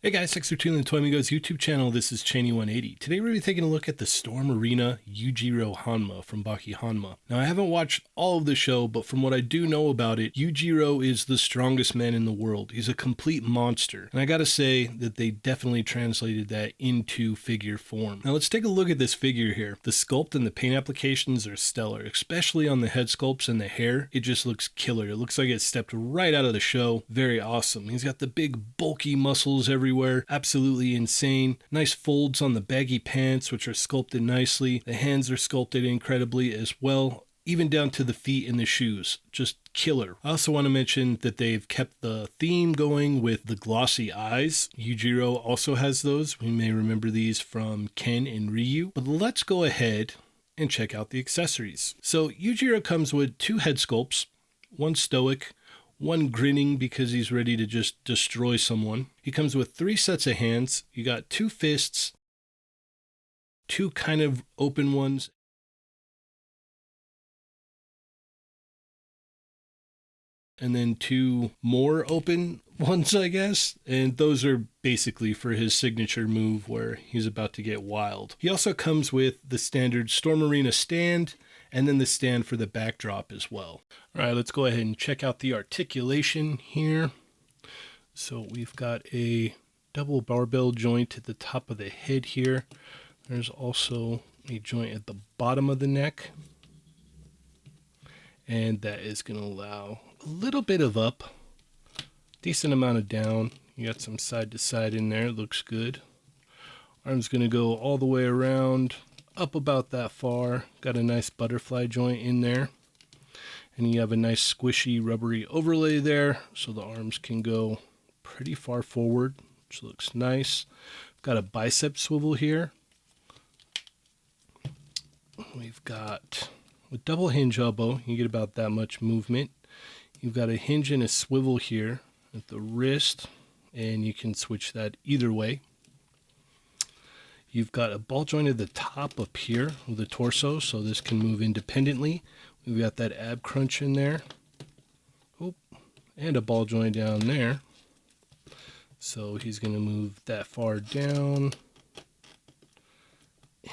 Hey guys, thanks for tuning in to Toy Amigos YouTube channel. This is Cheney180. Today we're going to be taking a look at the Storm Arena Yujiro Hanma from Baki Hanma. Now I haven't watched all of the show, but from what I do know about it, Yujiro is the strongest man in the world. He's a complete monster. And I gotta say that they definitely translated that into figure form. Now let's take a look at this figure here. The sculpt and the paint applications are stellar, especially on the head sculpts and the hair. It just looks killer. It looks like it stepped right out of the show. Very awesome. He's got the big bulky muscles everywhere. Absolutely insane. Nice folds on the baggy pants, which are sculpted nicely. The hands are sculpted incredibly as well, even down to the feet and the shoes. Just killer. I also want to mention that they've kept the theme going with the glossy eyes. Yujiro also has those. We may remember these from Ken and Ryu. But let's go ahead and check out the accessories. So Yujiro comes with two head sculpts, one stoic, one grinning because he's ready to just destroy someone. He comes with 3 sets of hands. You got 2 fists, 2 kind of open ones, and then 2 more open ones, I guess. And those are basically for his signature move where he's about to get wild. He also comes with the standard Storm Arena stand, and then the stand for the backdrop as well. All right, let's go ahead and check out the articulation here. So we've got a double barbell joint at the top of the head here. There's also a joint at the bottom of the neck. And that is going to allow a little bit of up, decent amount of down. You got some side to side in there, looks good. Arm's going to go all the way around, up about that far. Got a nice butterfly joint in there. And you have a nice squishy rubbery overlay there, so the arms can go pretty far forward, which looks nice. Got a bicep swivel here. We've got with double hinge elbow, you get about that much movement. You've got a hinge and a swivel here at the wrist, and you can switch that either way. You've got a ball joint at the top up here of the torso, so this can move independently. We've got that ab crunch in there. Oh, and a ball joint down there. So he's going to move that far down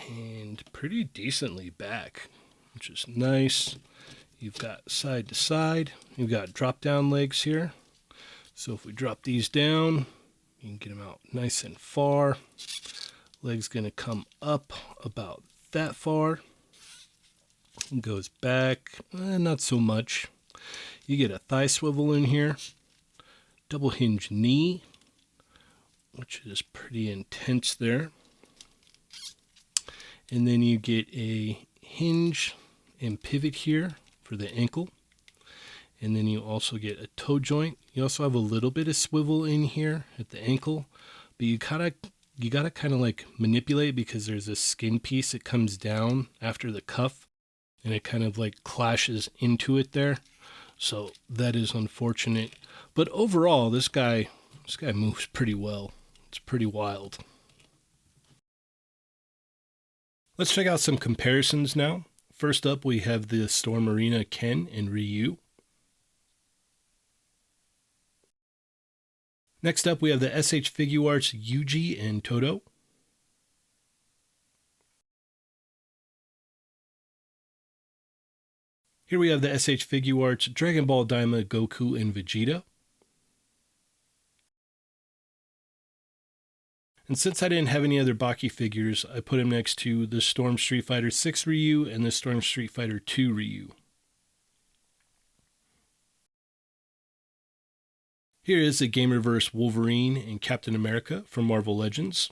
and pretty decently back, which is nice. You've got side to side. You've got drop down legs here. So if we drop these down, you can get them out nice and far. Leg's going to come up about that far. Goes back, not so much. You get a thigh swivel in here. Double hinge knee, which is pretty intense there. And then you get a hinge and pivot here for the ankle. And then you also get a toe joint. You also have a little bit of swivel in here at the ankle, but you gotta kind of like manipulate because there's a skin piece that comes down after the cuff and it kind of like clashes into it there. So that is unfortunate. But overall, this guy moves pretty well. It's pretty wild. Let's check out some comparisons now. First up, we have the Storm Arena Ken and Ryu. Next up, we have the SH Figuarts Yuji and Todo. Here we have the SH Figuarts Dragon Ball Daima Goku and Vegeta. And since I didn't have any other Baki figures, I put him next to the Storm Street Fighter 6 Ryu and the Storm Street Fighter 2 Ryu. Here is the Gamerverse Wolverine and Captain America from Marvel Legends.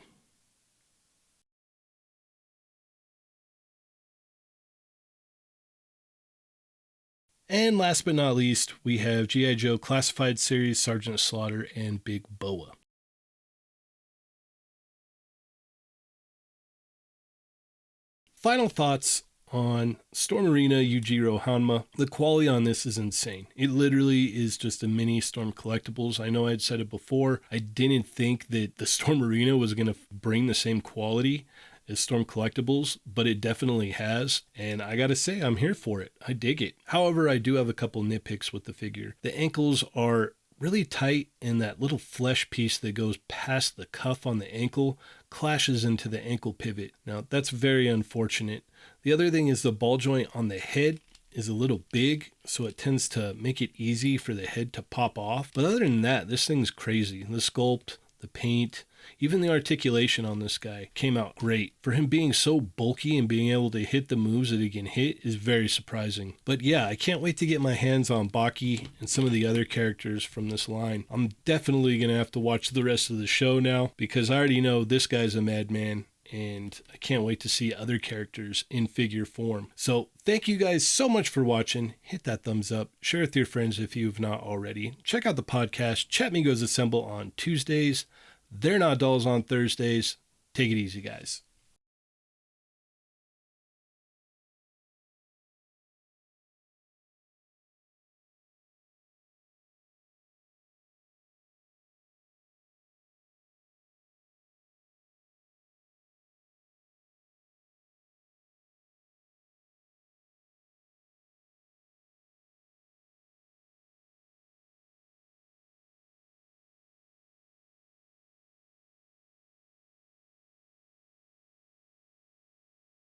And last but not least, we have G.I. Joe Classified Series Sergeant Slaughter and Big Boa. Final thoughts on Storm Arena Yujiro Hanma. The quality on this is insane. It literally is just a mini Storm Collectibles. I know I'd said it before. I didn't think that the Storm Arena was going to bring the same quality as Storm Collectibles, but it definitely has, and I gotta say, I'm here for it. I dig it. However, I do have a couple nitpicks with the figure. The ankles are really tight, and that little flesh piece that goes past the cuff on the ankle clashes into the ankle pivot. Now, that's very unfortunate. The other thing is the ball joint on the head is a little big, so it tends to make it easy for the head to pop off. But other than that, this thing's crazy. The sculpt, the paint, even the articulation on this guy came out great. For him being so bulky and being able to hit the moves that he can hit is very surprising. But yeah, I can't wait to get my hands on Baki and some of the other characters from this line. I'm definitely going to have to watch the rest of the show now, because I already know this guy's a madman, and I can't wait to see other characters in figure form. So thank you guys so much for watching. Hit that thumbs up. Share with your friends if you've not already. Check out the podcast, Chat Migos Assemble, on Tuesdays. They're Not Dolls on Thursdays. Take it easy, guys.